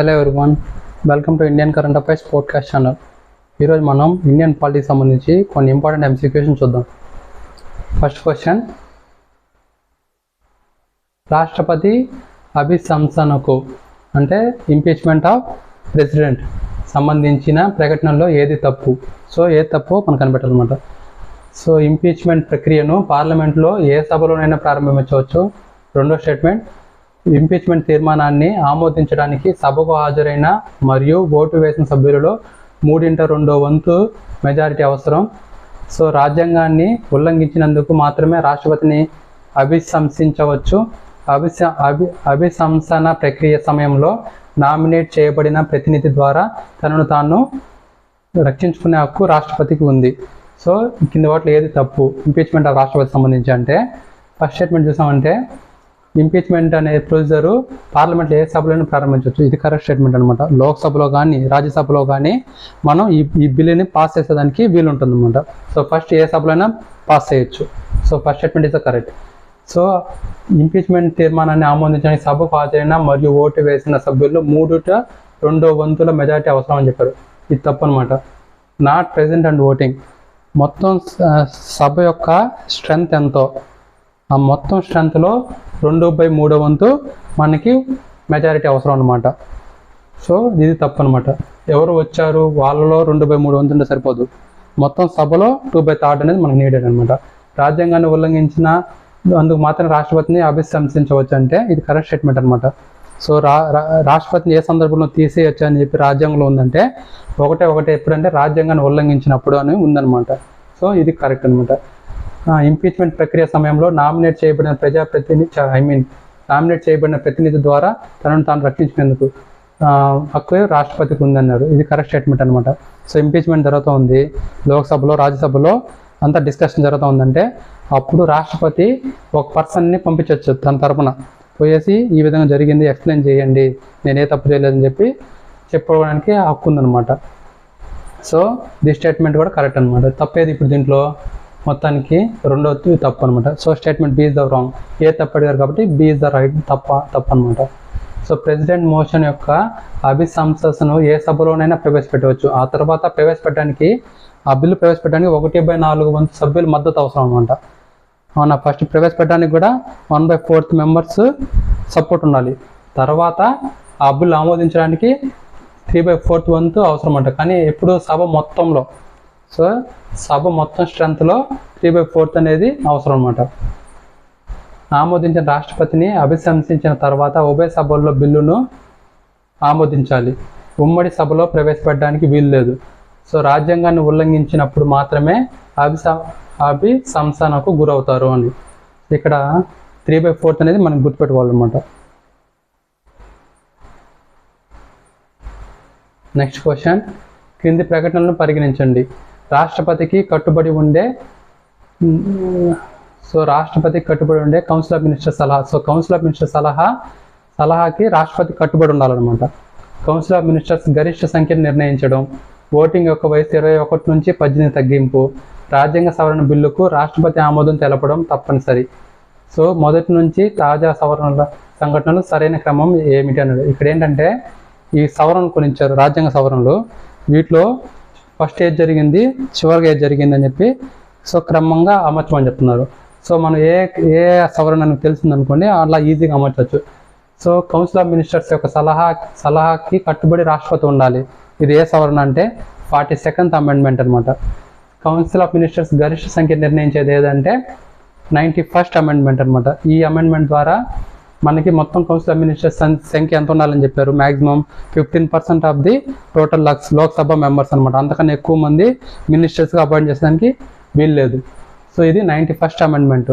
Hello everyone, welcome to Indian current affairs podcast channel. ఈరోజు మనం Indian politics సంబంధించి కొన్ని ఇంపార్టెంట్ ఎంసీక్యూస్ చూద్దాం. ఫస్ట్ క్వశ్చన్, రాష్ట్రపతి అభిశంసనకు అంటే ఇంపీచ్మెంట్ ఆఫ్ ప్రెసిడెంట్ సంబంధించిన ప్రకటనలో ఏది తప్పు? సో ఏది తప్పు మనకు కనిపెట్టాలన్నమాట. సో ఇంపీచ్మెంట్ ప్రక్రియను పార్లమెంట్లో ఏ సభలోనైనా ప్రారంభించవచ్చు. రెండో స్టేట్మెంట్, ఇంపీచ్మెంట్ తీర్మానాన్ని ఆమోదించడానికి సభకు హాజరైన మరియు ఓటు వేసిన సభ్యులలో 3/2 మెజారిటీ అవసరం. సో రాజ్యాంగాన్ని ఉల్లంఘించినందుకు మాత్రమే రాష్ట్రపతిని అభిశంసించవచ్చు. అభిశంసన ప్రక్రియ సమయంలో నామినేట్ చేయబడిన ప్రతినిధి ద్వారా తనను తాను రక్షించుకునే హక్కు రాష్ట్రపతికి ఉంది. సో కింద వాటిలో ఏది తప్పు ఇంపీచ్మెంట్ ఆఫ్ రాష్ట్రపతి సంబంధించి అంటే, ఫస్ట్ స్టేట్మెంట్ చూసామంటే ఇంపీచ్మెంట్ అనే ప్రొసీజరు పార్లమెంట్లో ఏ సభలోనూ ప్రారంభించవచ్చు. ఇది కరెక్ట్ స్టేట్మెంట్ అనమాట. లోక్సభలో కానీ రాజ్యసభలో కానీ మనం ఈ బిల్లుని పాస్ చేసేదానికి వీలు ఉంటుంది అనమాట. సో ఫస్ట్ ఏ సభలోనైనా పాస్ చేయొచ్చు. So first statement is correct. So impeachment తీర్మానాన్ని ఆమోదించడానికి సభకు హాజరైన మరియు ఓటు వేసిన సభ్యులు 3/2 మెజారిటీ అవసరం అని చెప్పారు. ఇది తప్పు అనమాట. Not present and voting. మొత్తం సభ యొక్క స్ట్రెంగ్త్ ఎంతో ఆ మొత్తం స్ట్రెంగ్త్లో 2/3 మనకి మెజారిటీ అవసరం అనమాట. సో ఇది తప్పు అనమాట. ఎవరు వచ్చారు వాళ్ళలో 2/3 ఉంటే సరిపోదు. మొత్తం సభలో 2/3 అనేది మనకు నీడెడ్ అనమాట. రాజ్యాంగాన్ని ఉల్లంఘించిన అందుకు మాత్రం రాష్ట్రపతిని అభిశంసించవచ్చు అంటే ఇది కరెక్ట్ స్టేట్మెంట్ అనమాట. సో రాష్ట్రపతిని ఏ సందర్భంలో తీసేయచ్చు అని చెప్పి రాజ్యాంగంలో ఉందంటే ఒకటే ఎప్పుడంటే రాజ్యాంగాన్ని ఉల్లంఘించినప్పుడు అని ఉందన్నమాట. సో ఇది కరెక్ట్ అనమాట. ఇంపీచ్మెంట్ ప్రక్రియ సమయంలో నామినేట్ చేయబడిన ప్రతినిధి ద్వారా తనను తాను రక్షించుకునేందుకు హక్కు రాష్ట్రపతికి ఉందన్నారు. ఇది కరెక్ట్ స్టేట్మెంట్ అనమాట. సో ఇంపీచ్మెంట్ జరుగుతూ ఉంది లోక్సభలో రాజ్యసభలో అంతా డిస్కషన్ జరుగుతూ ఉందంటే అప్పుడు రాష్ట్రపతి ఒక పర్సన్ని పంపించవచ్చు తన తరపున పోయేసి ఈ విధంగా జరిగింది ఎక్స్ప్లెయిన్ చేయండి, నేను ఏ తప్పు చేయలేదని చెప్పి చెప్పుకోవడానికి హక్కు ఉందన్నమాట. సో ది స్టేట్మెంట్ కూడా కరెక్ట్ అనమాట. తప్పేది ఇప్పుడు దీంట్లో మొత్తానికి రెండోది తప్పు అనమాట. So statement B is the wrong. ఏ తప్పు అడిగారు కాబట్టి బి ఇస్ ద రైట్ తప్పు అనమాట. సో ప్రెసిడెంట్ మోషన్ యొక్క అభిశంసనను ఏ సభలోనైనా ప్రవేశపెట్టవచ్చు. ఆ తర్వాత ప్రవేశపెట్టడానికి ఆ బిల్లు ప్రవేశపెట్టడానికి 1/4 సభ్యుల మద్దతు అవసరం అనమాట. అవునా, ఫస్ట్ ప్రవేశపెట్టడానికి కూడా 1/4 మెంబర్స్ సపోర్ట్ ఉండాలి. తర్వాత ఆ బిల్లు ఆమోదించడానికి 3/4 అవసరం అంట. కానీ ఎప్పుడు సభ మొత్తంలో, సో సభ మొత్తం స్ట్రెంత్లో 3/4 అనేది అవసరం అన్నమాట. ఆమోదించిన రాష్ట్రపతిని అభిశంసించిన తర్వాత ఉభయ సభల్లో బిల్లును ఆమోదించాలి. ఉమ్మడి సభలో ప్రవేశపెట్టడానికి వీలు లేదు. సో రాజ్యాంగాన్ని ఉల్లంఘించినప్పుడు మాత్రమే అభిశంసనకు గురవుతారు అని ఇక్కడ 3/4 అనేది మనం గుర్తుపెట్టుకోవాలన్నమాట. నెక్స్ట్ క్వశ్చన్, క్రింది ప్రకటనలను పరిగణించండి. రాష్ట్రపతికి కట్టుబడి ఉండే కౌన్సిల్ ఆఫ్ మినిస్టర్ సలహా. సో కౌన్సిల్ ఆఫ్ మినిస్టర్ సలహాకి రాష్ట్రపతి కట్టుబడి ఉండాలన్నమాట. కౌన్సిల్ ఆఫ్ మినిస్టర్స్ గరిష్ట సంఖ్యను నిర్ణయించడం, ఓటింగ్ యొక్క వయసు 21 నుంచి 18 తగ్గింపు, రాజ్యాంగ సవరణ బిల్లుకు రాష్ట్రపతి ఆమోదం తెలపడం తప్పనిసరి. సో మొదటి నుంచి తాజా సవరణల సంఘటనలు సరైన క్రమం ఏమిటి అన్నాడు. ఇక్కడ ఏంటంటే ఈ సవరణలు కొన్ని ఇచ్చారు, రాజ్యాంగ సవరణలు. వీటిలో ఫస్ట్ ఏజ్ జరిగింది, చివరిగా ఏజ్ జరిగింది అని చెప్పి సో క్రమంగా అమర్చమని చెప్తున్నారు. సో మనం ఏ సవరణ తెలిసింది అనుకోండి అలా ఈజీగా అమర్చవచ్చు. సో కౌన్సిల్ ఆఫ్ మినిస్టర్స్ యొక్క సలహాకి కట్టుబడి రాష్ట్రపతి ఉండాలి. ఇది ఏ సవరణ అంటే 42th అమెండ్మెంట్ అనమాట. కౌన్సిల్ ఆఫ్ మినిస్టర్స్ గరిష్ట సంఖ్య నిర్ణయించేది ఏదంటే 91st అమెండ్మెంట్ అనమాట. ఈ అమెండ్మెంట్ ద్వారా మనకి మొత్తం కౌన్సిల్ ఆఫ్ మినిస్టర్స్ సంఖ్య ఎంత ఉండాలని చెప్పారు, maximum 15% of the total Lok Sabha members అనమాట. అంతకన్నా ఎక్కువ మంది మినిస్టర్స్గా అపాయింట్ చేసేదానికి వీలు లేదు. సో ఇది 91st అమెండ్మెంట్.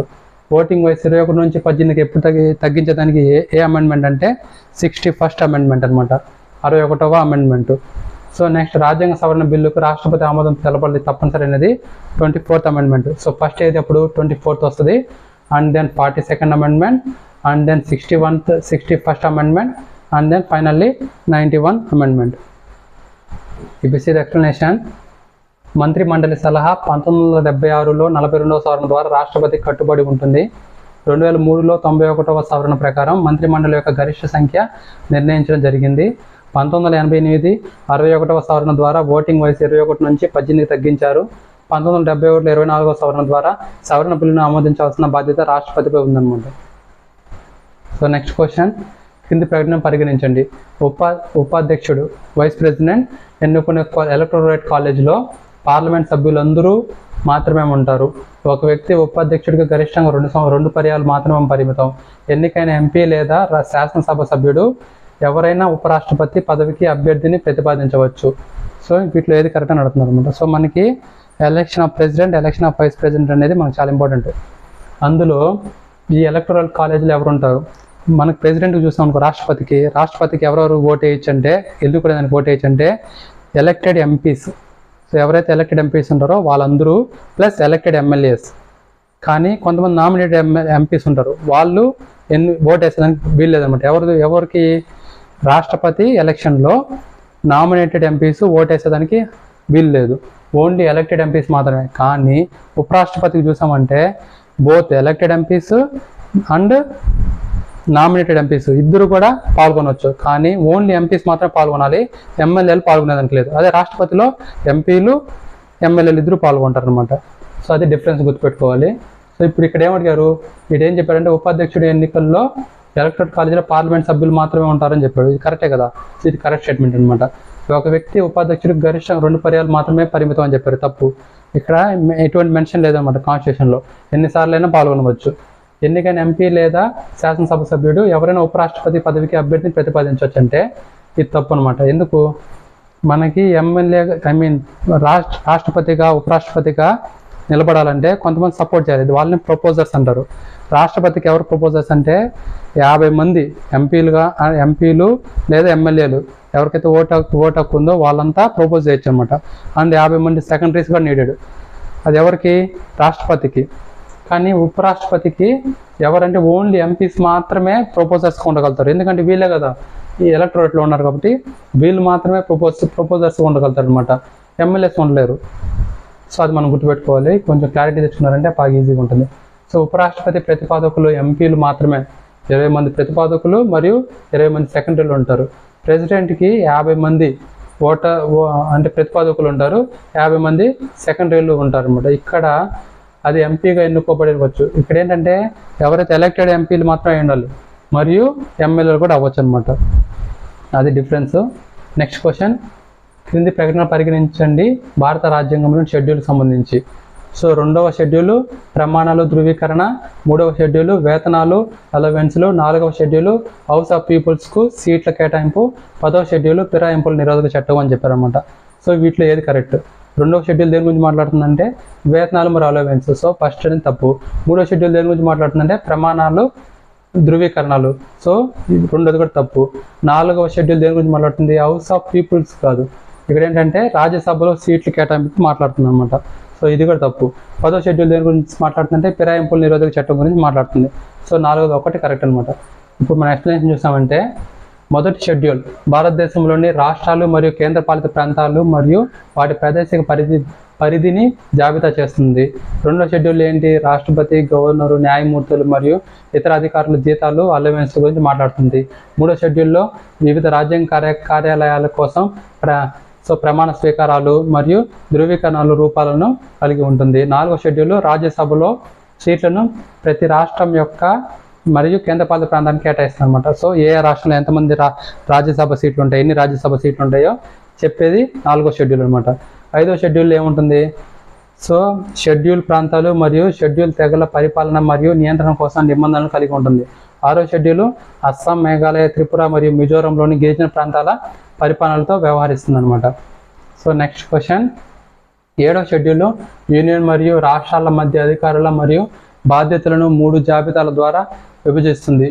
ఓటింగ్ వయసు 21 నుంచి 18కి ఎప్పుడు తగ్గించేదానికి ఏ అమెండ్మెంట్ అంటే 61st అమెండ్మెంట్ అనమాట, 61వ అమెండ్మెంట్. సో నెక్స్ట్ రాజ్యాంగ సవరణ బిల్లుకు రాష్ట్రపతి ఆమోదం తెలపాలి తప్పనిసరి అనేది 24th అమెండ్మెంట్. సో ఫస్ట్ ఏది అప్పుడు 24th వస్తుంది, and then 42nd amendment, and then 61st amendment, and then finally 91 amendment. If you see the explanation, మంత్రి మండలి సలహా 1976లో 42వ సవరణ ద్వారా రాష్ట్రపతికి కట్టుబడి ఉంటుంది. 2003లో 91వ సవరణ ప్రకారం మంత్రి మండలి యొక్క గరిష్ట సంఖ్య నిర్ణయించడం జరిగింది. 1988 61వ సవరణ ద్వారా ఓటింగ్ వయసు 21 నుంచి 18కి తగ్గించారు. 1971లో 24వ సవరణ ద్వారా సవరణ బిల్లును ఆమోదించాల్సిన బాధ్యత రాష్ట్రపతిపై ఉందన్నమాట. సో నెక్స్ట్ క్వశ్చన్, కింది ప్రకటన పరిగణించండి. ఉపాధ్యక్షుడు వైస్ ప్రెసిడెంట్ ఎన్నుకునే ఎలక్టోరేట్ కాలేజీలో పార్లమెంట్ సభ్యులందరూ మాత్రమే ఉంటారు. ఒక వ్యక్తి ఉపాధ్యక్షుడికి గరిష్టంగా 2 పర్యాలు మాత్రమే పరిమితం. ఎన్నికైన ఎంపీ లేదా శాసనసభ సభ్యుడు ఎవరైనా ఉపరాష్ట్రపతి పదవికి అభ్యర్థిని ప్రతిపాదించవచ్చు. సో వీటిలో ఏది కరెక్ట్ అని అడుగుతున్నారు అనమాట. సో మనకి election of president, election of vice president అనేది మనకు చాలా ఇంపార్టెంట్. అందులో ఈ ఎలక్టోరల్ కాలేజీలో ఎవరు ఉంటారు? మనకు ప్రెసిడెంట్కి చూస్తాం అనుకో, రాష్ట్రపతికి ఎవరెవరు ఓట్ వేయచ్చు అంటే, ఎందుకు కూడా దానికి ఓట్ వేయచ్చు అంటే ఎలక్టెడ్ ఎంపీస్. సో ఎవరైతే ఎలక్టెడ్ ఎంపీస్ ఉంటారో వాళ్ళందరూ ప్లస్ ఎలక్టెడ్ ఎమ్మెల్యేస్. కానీ కొంతమంది నామినేటెడ్ ఎంపీస్ ఉంటారు, వాళ్ళు ఓట్ వేసేదానికి వీలు లేదనమాట. ఎవరికి రాష్ట్రపతి ఎలక్షన్లో నామినేటెడ్ ఎంపీస్ ఓట్ వేసేదానికి వీలు లేదు, ఓన్లీ ఎలక్టెడ్ ఎంపీస్ మాత్రమే. కానీ ఉపరాష్ట్రపతికి చూసామంటే both elected MPs and nominated MPs ఇద్దరు కూడా పాల్గొనవచ్చు. కానీ ఓన్లీ ఎంపీస్ మాత్రమే పాల్గొనాలి, ఎమ్మెల్యేలు పాల్గొనేదానికి లేదు. అదే రాష్ట్రపతిలో ఎంపీలు ఎమ్మెల్యేలు ఇద్దరు పాల్గొంటారు అనమాట. సో అది డిఫరెన్స్ గుర్తుపెట్టుకోవాలి. సో ఇప్పుడు ఇక్కడ ఏమడిగారు, వీడు ఏం చెప్పాడంటే ఉపాధ్యక్షుడి ఎన్నికల్లో ఎలక్టోరల్ కాలేజీలో పార్లమెంట్ సభ్యులు మాత్రమే ఉంటారని చెప్పాడు. ఇది కరెక్టే కదా, ఇది కరెక్ట్ స్టేట్మెంట్ అనమాట. ఒక వ్యక్తి ఉపాధ్యక్షుడికి గరిష్టంగా 2 పర్యాలు మాత్రమే పరిమితం అని చెప్పారు, తప్పు. ఇక్కడ ఎటువంటి మెన్షన్ లేదనమాట కాన్స్టిట్యూషన్లో, ఎన్నిసార్లైనా పాల్గొనవచ్చు. ఎన్నికైన ఎంపీ లేదా శాసనసభ సభ్యుడు ఎవరైనా ఉపరాష్ట్రపతి పదవికి అభ్యర్థిని ప్రతిపాదించవచ్చు అంటే ఇది తప్పు అనమాట. ఎందుకు? మనకి ఎమ్మెల్యే రాష్ట్రపతిగా ఉపరాష్ట్రపతిగా నిలబడాలంటే కొంతమంది సపోర్ట్ చేయాలి, వాళ్ళని ప్రపోజర్స్ అంటారు. రాష్ట్రపతికి ఎవరు ప్రపోజర్స్ అంటే 50 మంది ఎంపీలు లేదా ఎమ్మెల్యేలు ఎవరికైతే ఓటు హక్కు ఉందో వాళ్ళంతా ప్రపోజ్ చేయొచ్చు అనమాట. అండ్ 50 మంది సెకండరీస్ కూడా నీడెడ్. అది ఎవరికి? రాష్ట్రపతికి. కానీ ఉపరాష్ట్రపతికి ఎవరంటే ఓన్లీ ఎంపీస్ మాత్రమే ప్రపోజర్స్గా ఉండగలుగుతారు. ఎందుకంటే వీళ్ళే కదా ఈ ఎలక్టోరేట్లో ఉన్నారు కాబట్టి వీళ్ళు మాత్రమే ప్రపోజర్స్గా ఉండగలుగుతారు అనమాట, ఎమ్మెల్యేస్ ఉండలేరు. సో అది మనం గుర్తుపెట్టుకోవాలి. కొంచెం క్లారిటీ తెచ్చుకున్నారంటే బాగా ఈజీగా ఉంటుంది. సో ఉపరాష్ట్రపతి ప్రతిపాదకులు ఎంపీలు మాత్రమే, 20 మంది ప్రతిపాదకులు మరియు 20 మంది సెకండరీలు ఉంటారు. ప్రెసిడెంట్కి 50 మంది అంటే ప్రతిపాదకులు ఉంటారు, 50 మంది సెకండరీలు ఉంటారు అనమాట. ఇక్కడ అది ఎంపీగా ఎన్నుకోబడవచ్చు. ఇక్కడ ఏంటంటే ఎవరైతే ఎలక్టెడ్ ఎంపీలు మాత్రమే ఉండాలి మరియు ఎమ్మెల్యేలు కూడా అవ్వచ్చు అనమాట, అది డిఫరెన్స్. నెక్స్ట్ క్వశ్చన్, క్రింది ప్రకటన పరిగణించండి భారత రాజ్యాంగంలోని షెడ్యూల్కి సంబంధించి. సో 2వ షెడ్యూలు ప్రమాణాలు ధృవీకరణ, 3వ షెడ్యూలు వేతనాలు అలవెన్స్లు, 4వ షెడ్యూలు హౌస్ ఆఫ్ పీపుల్స్కు సీట్ల కేటాయింపు, 10వ షెడ్యూలు ఫిరాయింపుల నిరోధక చట్టం అని చెప్పారనమాట. సో వీటిలో ఏది కరెక్ట్? 2వ షెడ్యూల్ దేని గురించి మాట్లాడుతుందంటే వేతనాలు మరియు అలవెన్స్. సో ఫస్ట్ అనేది తప్పు. 3వ షెడ్యూల్ దేని గురించి మాట్లాడుతుందంటే ప్రమాణాలు ధృవీకరణలు. సో 2వది కూడా తప్పు. 4వ షెడ్యూల్ దేని గురించి మాట్లాడుతుంది? హౌస్ ఆఫ్ పీపుల్స్ కాదు, ఇక్కడ ఏంటంటే రాజ్యసభలో సీట్లు కేటాయింపు మాట్లాడుతుంది అనమాట. సో ఇది కూడా తప్పు. 10వ షెడ్యూల్ దేని గురించి మాట్లాడుతుందంటే ఫిరాయింపుల నిరోధక చట్టం గురించి మాట్లాడుతుంది. సో 4వది ఒకటి కరెక్ట్ అనమాట. ఇప్పుడు మనం ఎక్స్ప్లెనేషన్ చూసామంటే మొదటి షెడ్యూల్ భారతదేశంలోని రాష్ట్రాలు మరియు కేంద్రపాలిత ప్రాంతాలు మరియు వాటి ప్రాదేశిక పరిధిని జాబితా చేస్తుంది. 2వ షెడ్యూల్ ఏంటి? రాష్ట్రపతి, గవర్నరు, న్యాయమూర్తులు మరియు ఇతర అధికారుల జీతాలు అలవెన్స్ గురించి మాట్లాడుతుంది. 3వ షెడ్యూల్లో వివిధ రాజ్యాంగ కార్యాలయాల కోసం ప్రమాణ స్వీకారాలు మరియు ధృవీకరణలు రూపాలను కలిగి ఉంటుంది. 4వ షెడ్యూల్ రాజ్యసభలో సీట్లను ప్రతి రాష్ట్రం యొక్క మరియు కేంద్రపాలిత ప్రాంతానికి కేటాయిస్తుంది అనమాట. సో ఏ రాష్ట్రంలో ఎంతమంది రాజ్యసభ సీట్లు ఉంటాయి, ఎన్ని రాజ్యసభ సీట్లు ఉంటాయో చెప్పేది 4వ షెడ్యూల్ అనమాట. 5వ షెడ్యూల్ ఏముంటుంది? సో షెడ్యూల్ ప్రాంతాలు మరియు షెడ్యూల్ తెగల పరిపాలన మరియు నియంత్రణ కోసం నిబంధనలు కలిగి ఉంటుంది. 6వ షెడ్యూల్ అస్సాం, మేఘాలయ, త్రిపుర మరియు మిజోరంలోని గిరిజన ప్రాంతాల పరిపాలనలతో వ్యవహరిస్తుంది అనమాట. సో నెక్స్ట్ క్వశ్చన్, 7వ షెడ్యూల్ యూనియన్ మరియు రాష్ట్రాల మధ్య అధికారుల మరియు బాధ్యతలను 3 జాబితాల ద్వారా విభజిస్తుంది.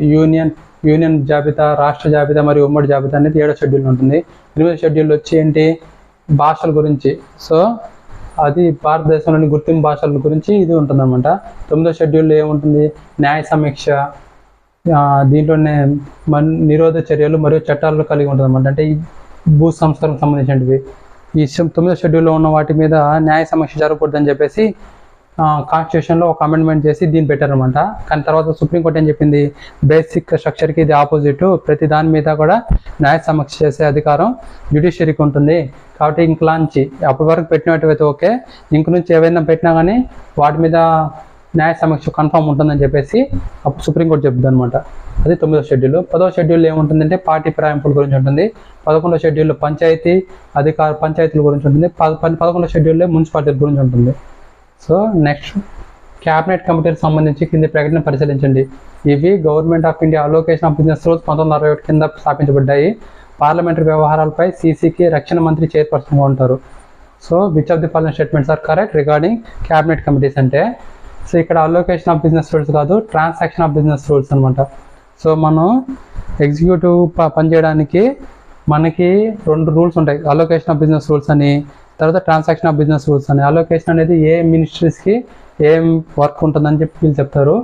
యూనియన్ జాబితా, రాష్ట్ర జాబితా మరియు ఉమ్మడి జాబితా అనేది 7వ షెడ్యూల్ ఉంటుంది. 8వ షెడ్యూల్ వచ్చి ఏంటి? భాషల గురించి. సో అది భారతదేశంలోని గుర్తింపు భాషల గురించి ఇది ఉంటుంది అనమాట. 9వ షెడ్యూల్లో ఏముంటుంది? న్యాయ సమీక్ష, దీంట్లోనే నిరోధ చర్యలు మరియు చట్టాలను కలిగి ఉంటుంది అనమాట. అంటే ఈ భూ సంస్కరణకు సంబంధించినవి. ఈ 9వ షెడ్యూల్లో ఉన్న వాటి మీద న్యాయ సమీక్ష జరగకూడదని చెప్పేసి కాన్స్టిట్యూషన్లో ఒక అమెండ్మెంట్ చేసి దీన్ని పెట్టారనమాట. కానీ తర్వాత సుప్రీంకోర్టు ఏం చెప్పింది, బేసిక్ స్ట్రక్చర్కి ఇది ఆపోజిట్, ప్రతి దాని మీద కూడా న్యాయ సమీక్ష చేసే అధికారం జ్యుడిషియరీకి ఉంటుంది. కాబట్టి ఇంకలాంచి అప్పటి వరకు పెట్టినట్టయితే ఓకే, ఇంక నుంచి ఏవైనా పెట్టినా కానీ వాటి మీద న్యాయ సమీక్ష కన్ఫర్మ్ ఉంటుందని చెప్పేసి అప్పుడు సుప్రీంకోర్టు చెప్తుంది అనమాట. అది 9వ షెడ్యూల్. 10వ షెడ్యూల్ ఏముంటుందంటే పార్టీ ఫిరాయింపుల గురించి ఉంటుంది. 11వ షెడ్యూల్లో పంచాయతీల గురించి ఉంటుంది. 11వ షెడ్యూల్లో మున్సిపాలిటీల గురించి ఉంటుంది. సో నెక్స్ట్ క్యాబినెట్ కమిటీకి సంబంధించి కింది ప్రకటన పరిశీలించండి. ఇవి government of India allocation of business rules 1961 కింద స్థాపించబడ్డాయి. పార్లమెంటరీ వ్యవహారాలపై సీసీకి రక్షణ మంత్రి చైర్పర్సన్గా ఉంటారు. So which of the following statements are correct regarding cabinet committees అంటే, సో ఇక్కడ అలోకేషన్ ఆఫ్ బిజినెస్ రూల్స్ కాదు, ట్రాన్సాక్షన్ ఆఫ్ బిజినెస్ రూల్స్ అనమాట. సో మనం ఎగ్జిక్యూటివ్ పనిచేయడానికి మనకి 2 రూల్స్ ఉంటాయి, అలోకేషన్ ఆఫ్ బిజినెస్ రూల్స్ అని, తర్వాత ట్రాన్సాక్షన్ ఆఫ్ బిజినెస్ రూల్స్ అని. అలోకేషన్ అనేది ఏ మినిస్ట్రీస్కి ఏం వర్క్ ఉంటుందని చెప్పి వీళ్ళు చెప్తారు.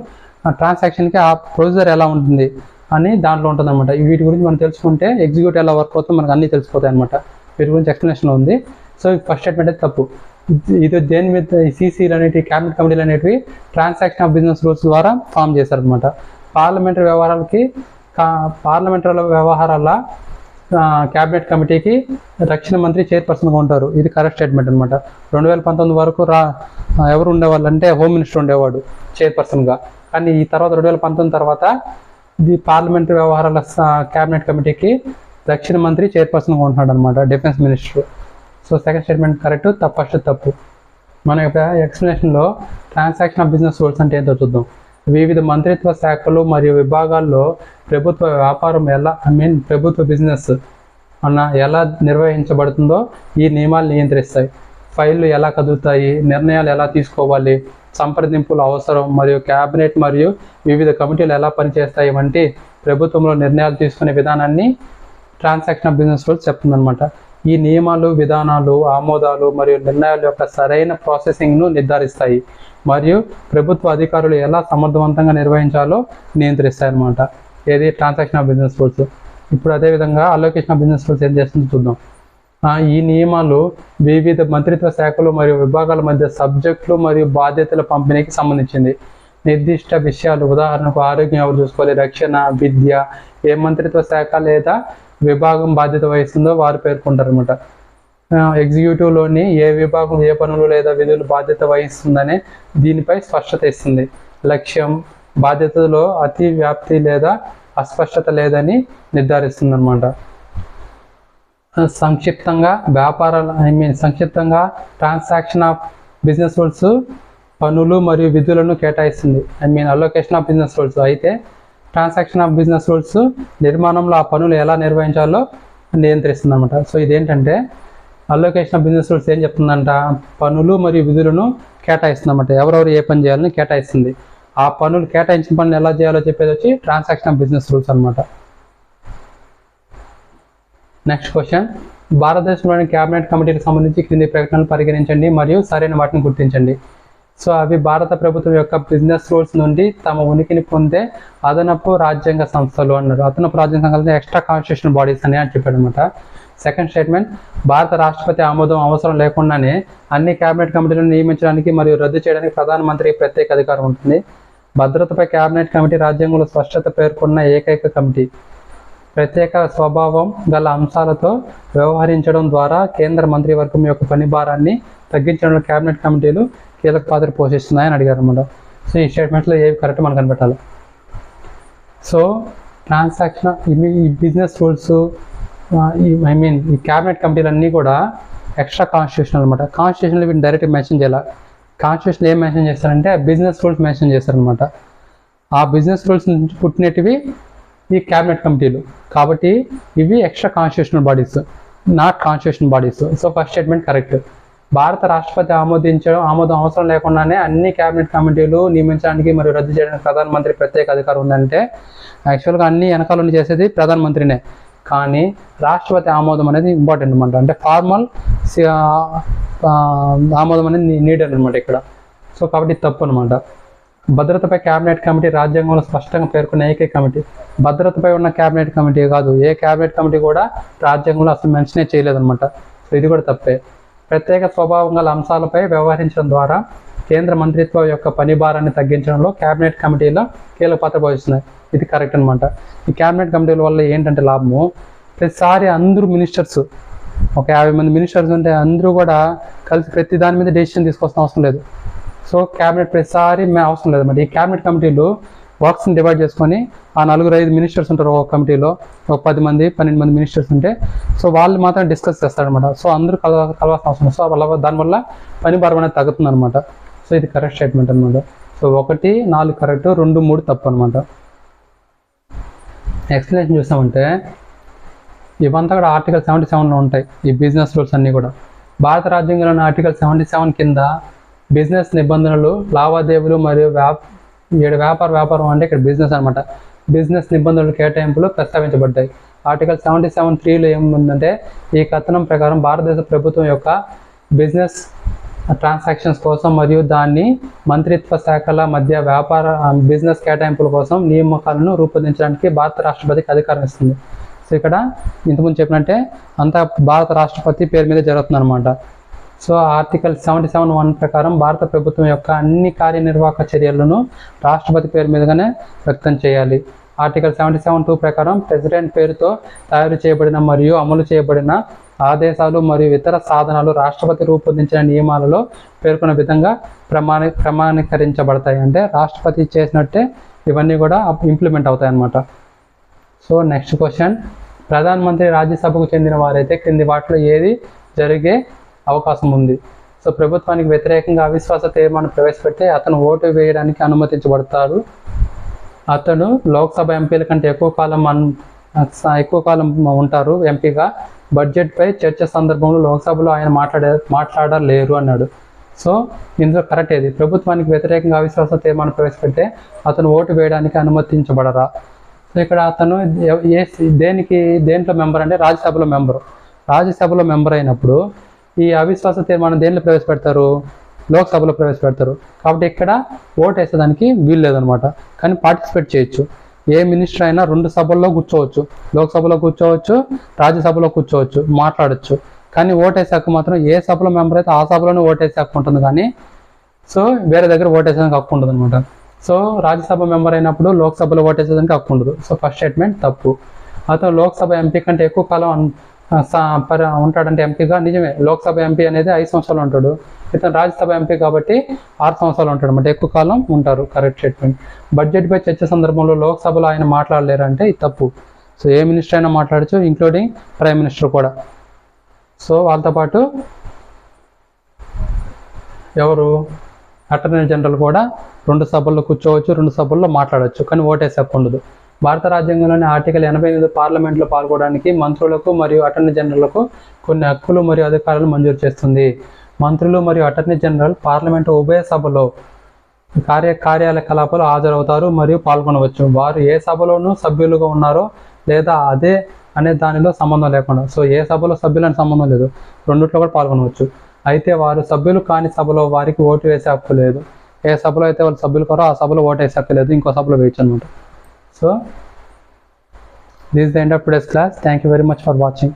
ఆ ట్రాన్సాక్షన్కి ఆ ప్రొసీజర్ ఎలా ఉంటుంది అని దాంట్లో ఉంటుంది అనమాట. వీటి గురించి మనం తెలుసుకుంటే ఎగ్జిక్యూటివ్ ఎలా వర్క్ అవుతుందో మనకు అన్నీ తెలిసిపోతాయి అనమాట. వీటి గురించి ఎక్స్ప్లెనేషన్ ఉంది. సో ఫస్ట్ స్టేట్మెంట్ అయితే తప్పు. ఇది దేని మీద ఈ సీసీలు అనేవి క్యాబినెట్ కమిటీలు అనేవి ట్రాన్సాక్షన్ ఆఫ్ బిజినెస్ రూల్స్ ద్వారా ఫామ్ చేశారనమాట. పార్లమెంటరీ వ్యవహారాల క్యాబినెట్ కమిటీకి రక్షణ మంత్రి చైర్పర్సన్గా ఉంటారు. ఇది కరెక్ట్ స్టేట్మెంట్ అనమాట. 2019 వరకు ఎవరు ఉండేవాళ్ళు అంటే హోమ్ మినిస్టర్ ఉండేవాడు చైర్పర్సన్గా. కానీ ఈ తర్వాత 2019 తర్వాత ఇది పార్లమెంటరీ వ్యవహారాల క్యాబినెట్ కమిటీకి రక్షణ మంత్రి చైర్పర్సన్గా ఉంటున్నాడు అనమాట, defence minister. So second statement correct, first తప్పు. మన యొక్క ఎక్స్ప్లెనేషన్లో ట్రాన్సాక్షన్ ఆఫ్ బిజినెస్ రూల్స్ అంటే ఏంటో చూద్దాం. వివిధ మంత్రిత్వ శాఖలు మరియు విభాగాల్లో ప్రభుత్వ వ్యాపారం ప్రభుత్వ బిజినెస్ ఎలా నిర్వహించబడుతుందో ఈ నియమాలు నియంత్రిస్తాయి. ఫైళ్లు ఎలా కదులుతాయి, నిర్ణయాలు ఎలా తీసుకోవాలి, సంప్రదింపుల అవసరం మరియు క్యాబినెట్ మరియు వివిధ కమిటీలు ఎలా పనిచేస్తాయి వంటి ప్రభుత్వంలో నిర్ణయాలు తీసుకునే విధానాన్ని ట్రాన్సాక్షన్ ఆఫ్ బిజినెస్ రూల్స్ చెప్తుందన్నమాట. ఈ నియమాలు, విధానాలు, ఆమోదాలు మరియు నిర్ణయాల యొక్క సరైన ప్రాసెసింగ్ను నిర్ధారిస్తాయి మరియు ప్రభుత్వ అధికారులు ఎలా సమర్థవంతంగా నిర్వహించాలో నియంత్రిస్తాయి అన్నమాట. ఏది ట్రాన్సాక్షన్ ఆఫ్ బిజినెస్ రూల్స్. ఇప్పుడు అదేవిధంగా అలోకేషన్ ఆఫ్ బిజినెస్ రూల్స్ ఏం చేస్తుందో చూద్దాం. ఈ నియమాలు వివిధ మంత్రిత్వ శాఖలు మరియు విభాగాల మధ్య సబ్జెక్టులు మరియు బాధ్యతల పంపిణీకి సంబంధించింది. నిర్దిష్ట విషయాలు, ఉదాహరణకు ఆరోగ్యం ఎవరు చూసుకోవాలి, రక్షణ, విద్య ఏ మంత్రిత్వ శాఖ లేదా విభాగం బాధ్యత వహిస్తుందో వారు పేర్కొంటారు అనమాట. ఎగ్జిక్యూటివ్లోని ఏ విభాగం ఏ పనులు లేదా విధులు బాధ్యత వహిస్తుందనే దీనిపై స్పష్టత ఇస్తుంది. లక్ష్యం, బాధ్యతలో అతి వ్యాప్తి లేదా అస్పష్టత లేదని నిర్ధారిస్తుంది అనమాట. సంక్షిప్తంగా ట్రాన్సాక్షన్ ఆఫ్ బిజినెస్ రూల్స్ పనులు మరియు విధులను కేటాయిస్తుంది. అలోకేషన్ ఆఫ్ బిజినెస్ రూల్స్ అయితే ట్రాన్సాక్షన్ ఆఫ్ బిజినెస్ రూల్స్ నిర్మాణంలో ఆ పనులు ఎలా నిర్వహించాలో నియంత్రిస్తుంది అనమాట. సో ఇదేంటంటే అలోకేషన్ ఆఫ్ బిజినెస్ రూల్స్ ఏం చెప్తుందంట, పనులు మరియు విధులను కేటాయిస్తుంది అనమాట. ఎవరెవరు ఏ పని చేయాలని కేటాయిస్తుంది. ఆ పనులు కేటాయించిన పనులు ఎలా చేయాలో చెప్పేది వచ్చి ట్రాన్సాక్షన్ ఆఫ్ బిజినెస్ రూల్స్ అనమాట. నెక్స్ట్ క్వశ్చన్, భారతదేశంలోని క్యాబినెట్ కమిటీకి సంబంధించి క్రింది ప్రకటనలు పరిగణించండి మరియు సరైన వాటిని గుర్తించండి. సో అవి భారత ప్రభుత్వం యొక్క బిజినెస్ రూల్స్ నుండి తమ ఉనికిని పొందే అదనపు రాజ్యాంగ సంస్థలు అన్నారు. అదనపు రాజ్యాంగ సంస్థలు ఎక్స్ట్రా కాన్స్టిట్యూషనల్ బాడీస్ అని చెప్పాడు అనమాట. సెకండ్ స్టేట్మెంట్, భారత రాష్ట్రపతి ఆమోదం అవసరం లేకుండానే అన్ని క్యాబినెట్ కమిటీలను నియమించడానికి మరియు రద్దు చేయడానికి ప్రధానమంత్రికి ప్రత్యేక అధికారం ఉంటుంది. భద్రతపై క్యాబినెట్ కమిటీ రాజ్యాంగంలో స్పష్టత పేర్కొన్న ఏకైక కమిటీ. ప్రత్యేక స్వభావం గల అంశాలతో వ్యవహరించడం ద్వారా కేంద్ర మంత్రివర్గం యొక్క పని భారాన్ని తగ్గించడంలో క్యాబినెట్ కమిటీలు కీలక పాత్ర పోషిస్తున్నాయని అడిగారు అనమాట. సో ఈ స్టేట్మెంట్లో ఏవి కరెక్ట్ మనకు కనిపెట్టాలి. సో ట్రాన్సాక్షన్ ఈ బిజినెస్ రూల్స్ ఈ క్యాబినెట్ కమిటీలు అన్నీ కూడా ఎక్స్ట్రా కాన్స్టిట్యూషనల్ అనమాట. కాన్స్టిట్యూషన్లో వీటిని డైరెక్ట్గా మెన్షన్ చేయాలి. కాన్స్టిట్యూషన్ ఏం మెన్షన్ చేస్తారంటే బిజినెస్ రూల్స్ మెన్షన్ చేస్తారనమాట. ఆ బిజినెస్ రూల్స్ నుంచి పుట్టినవి ఈ క్యాబినెట్ కమిటీలు. కాబట్టి ఇవి extra constitutional bodies, not constitution bodies. So first statement correct. భారత రాష్ట్రపతి ఆమోదం అవసరం లేకుండానే అన్ని క్యాబినెట్ కమిటీలు నియమించడానికి మరియు రద్దు చేయడానికి ప్రధానమంత్రి ప్రత్యేక అధికారం ఉందంటే యాక్చువల్గా అన్ని వెనకాల చేసేది ప్రధానమంత్రినే. కానీ రాష్ట్రపతి ఆమోదం అనేది ఇంపార్టెంట్ అనమాట. అంటే ఫార్మల్ ఆమోదం అనేది నీడెడ్ అనమాట ఇక్కడ. సో కాబట్టి తప్పు అనమాట. భద్రతపై క్యాబినెట్ కమిటీ రాజ్యాంగంలో స్పష్టంగా పేర్కొన్న ఏకైక కమిటీ. భద్రతపై ఉన్న క్యాబినెట్ కమిటీ కాదు, ఏ క్యాబినెట్ కమిటీ కూడా రాజ్యాంగంలో అసలు మెన్షనే చేయలేదన్నమాట. సో ఇది కూడా తప్పే. ప్రత్యేక స్వభావం గల అంశాలపై వ్యవహరించడం ద్వారా కేంద్ర మంత్రిత్వ యొక్క పని భారాన్ని తగ్గించడంలో క్యాబినెట్ కమిటీలో కీలక పాత్ర పోషిస్తున్నాయి. ఇది కరెక్ట్ అనమాట. ఈ క్యాబినెట్ కమిటీల వల్ల ఏంటంటే లాభము, ప్రతిసారి అందరూ మినిస్టర్స్, ఒక 50 మంది మినిస్టర్స్ ఉంటే అందరూ కూడా కలిసి ప్రతి దాని మీద డెసిషన్ తీసుకోవాల్సిన అవసరం లేదు. సో క్యాబినెట్ ప్రతిసారి అవసరం లేదన్నమాట. ఈ క్యాబినెట్ కమిటీలు వర్క్స్ని డివైడ్ చేసుకొని ఆ 4-5 మినిస్టర్స్ ఉంటారు ఒక కమిటీలో, ఒక 10 మంది 12 మంది మినిస్టర్స్ ఉంటే, సో వాళ్ళు మాత్రం డిస్కస్ చేస్తారనమాట. సో అందరూ కలవాల్సిన అవసరం. సో దానివల్ల పని భారం అనేది తగ్గుతుంది అనమాట. సో ఇది కరెక్ట్ స్టేట్మెంట్ అనమాట. సో 1, 4 కరెక్ట్, 2, 3 తప్పు అనమాట. ఎక్స్ప్లెనేషన్ చూసామంటే ఇవంతా కూడా ఆర్టికల్ 77లో ఉంటాయి. ఈ బిజినెస్ రూల్స్ అన్నీ కూడా భారత రాజ్యాంగంలోని ఆర్టికల్ 77 కింద బిజినెస్ నిబంధనలు, లావాదేవీలు మరియు వ్యాపారం అంటే ఇక్కడ బిజినెస్ అనమాట. బిజినెస్ నిబంధనలు కేటాయింపులు ప్రస్తావించబడ్డాయి. ఆర్టికల్ 77(3)లో ఏముందంటే, ఈ కథనం ప్రకారం భారతదేశ ప్రభుత్వం యొక్క బిజినెస్ ట్రాన్సాక్షన్స్ కోసం మరియు దాని మంత్రిత్వ శాఖల మధ్య బిజినెస్ కేటాయింపుల కోసం నియామకాలను రూపొందించడానికి భారత రాష్ట్రపతికి అధికారం ఇస్తుంది. సో ఇక్కడ ఇంతకుముందు చెప్పినట్టే అంతా భారత రాష్ట్రపతి పేరు మీద జరుగుతుంది అనమాట. సో ఆర్టికల్ 77(1) ప్రకారం భారత ప్రభుత్వం యొక్క అన్ని కార్యనిర్వాహక చర్యలను రాష్ట్రపతి పేరు మీదుగానే వ్యక్తం చేయాలి. ఆర్టికల్ 77(2) ప్రకారం ప్రెసిడెంట్ పేరుతో తయారు చేయబడిన మరియు అమలు చేయబడిన ఆదేశాలు మరియు ఇతర సాధనాలు రాష్ట్రపతి రూపొందించిన నియమాలలో పేర్కొన్న విధంగా ప్రమాణీకరించబడతాయి. అంటే రాష్ట్రపతి చేసినట్టే ఇవన్నీ కూడా ఇంప్లిమెంట్ అవుతాయి అన్నమాట. సో నెక్స్ట్ క్వశ్చన్, ప్రధానమంత్రి రాజ్యసభకు చెందిన వారైతే క్రింది వాటిలో ఏది జరిగే అవకాశం ఉంది? సో ప్రభుత్వానికి వ్యతిరేకంగా అవిశ్వాస తీర్మానం ప్రవేశపెడితే అతను ఓటు వేయడానికి అనుమతించబడతారు. అతను లోక్సభ ఎంపీల కంటే ఎక్కువ కాలం ఉంటారు ఎంపీగా. బడ్జెట్పై చర్చ సందర్భంలో లోక్సభలో ఆయన మాట్లాడలేరు అన్నాడు. సో ఇందులో కరెక్ట్ ఏది? ప్రభుత్వానికి వ్యతిరేకంగా అవిశ్వాస తీర్మానం ప్రవేశపెడితే అతను ఓటు వేయడానికి అనుమతించబడరా? సో ఇక్కడ అతను దేంట్లో మెంబర్ అంటే రాజ్యసభలో మెంబరు. రాజ్యసభలో మెంబర్ అయినప్పుడు ఈ అవిశ్వాస తీర్మానం దేంట్లో ప్రవేశపెడతారు? లోక్సభలో ప్రవేశపెడతారు. కాబట్టి ఇక్కడ ఓటు వేసేదానికి వీలు లేదనమాట. కానీ పార్టిసిపేట్ చేయొచ్చు. ఏ మినిస్టర్ అయినా 2 సభల్లో కూర్చోవచ్చు. లోక్సభలో కూర్చోవచ్చు, రాజ్యసభలో కూర్చోవచ్చు, మాట్లాడచ్చు. కానీ ఓటేసాక మాత్రం ఏ సభలో మెంబర్ అయితే ఆ సభలోనే ఓటేసే హక్కు ఉంటుంది. కానీ సో వేరే దగ్గర ఓటేసేదానికి హక్కు ఉండదు అనమాట. సో రాజ్యసభ మెంబర్ అయినప్పుడు లోక్సభలో ఓటేసేదానికి హక్కు ఉండదు. సో ఫస్ట్ స్టేట్మెంట్ తప్పు. అతను లోక్సభ ఎంపీ కంటే ఎక్కువ కాలం ఉంటాడంటే ఎంపీగా, నిజమే. లోక్సభ ఎంపీ అనేది 5 సంవత్సరాలు ఉంటాడు. ఇతను రాజ్యసభ ఎంపీ కాబట్టి 6 సంవత్సరాలు ఉంటాడు అన్నమాట. ఎక్కువ కాలం ఉంటారు. Correct statement. బడ్జెట్పై చర్చ సందర్భంలో లోక్సభలో ఆయన మాట్లాడలేరు అంటే ఇది తప్పు. సో ఏ మినిస్టర్ అయినా మాట్లాడచ్చు, ఇంక్లూడింగ్ ప్రైమ్ మినిస్టర్ కూడా. సో వాళ్ళతో పాటు ఎవరు? అటార్నీ జనరల్ కూడా 2 సభల్లో కూర్చోవచ్చు, 2 సభల్లో మాట్లాడవచ్చు. కానీ ఓటేసే హక్కు ఉండదు. భారత రాజ్యాంగంలోని ఆర్టికల్ 88 పార్లమెంట్లో పాల్గొనడానికి మంత్రులకు మరియు అటార్నీ జనరల్కు కొన్ని హక్కులు మరియు అధికారాలు మంజూరు చేస్తుంది. మంత్రులు మరియు అటార్నీ జనరల్ పార్లమెంటు ఉభయ సభలో కార్యకలాపాలు హాజరవుతారు మరియు పాల్గొనవచ్చు. వారు ఏ సభలోనూ సభ్యులుగా ఉన్నారో లేదా అదే అనే దానిలో సంబంధం లేకుండా. సో ఏ సభలో సభ్యులని సంబంధం లేదు, రెండిట్లో కూడా పాల్గొనవచ్చు. అయితే వారు సభ్యులు కాని సభలో వారికి ఓటు వేసే హక్కు లేదు. ఏ సభలో అయితే వాళ్ళు సభ్యులు కారో ఆ సభలో ఓటు వేసే హక్కు లేదు, ఇంకో సభలో వేయచ్చు అనమాట. So this is the end of today's class. Thank you very much for watching.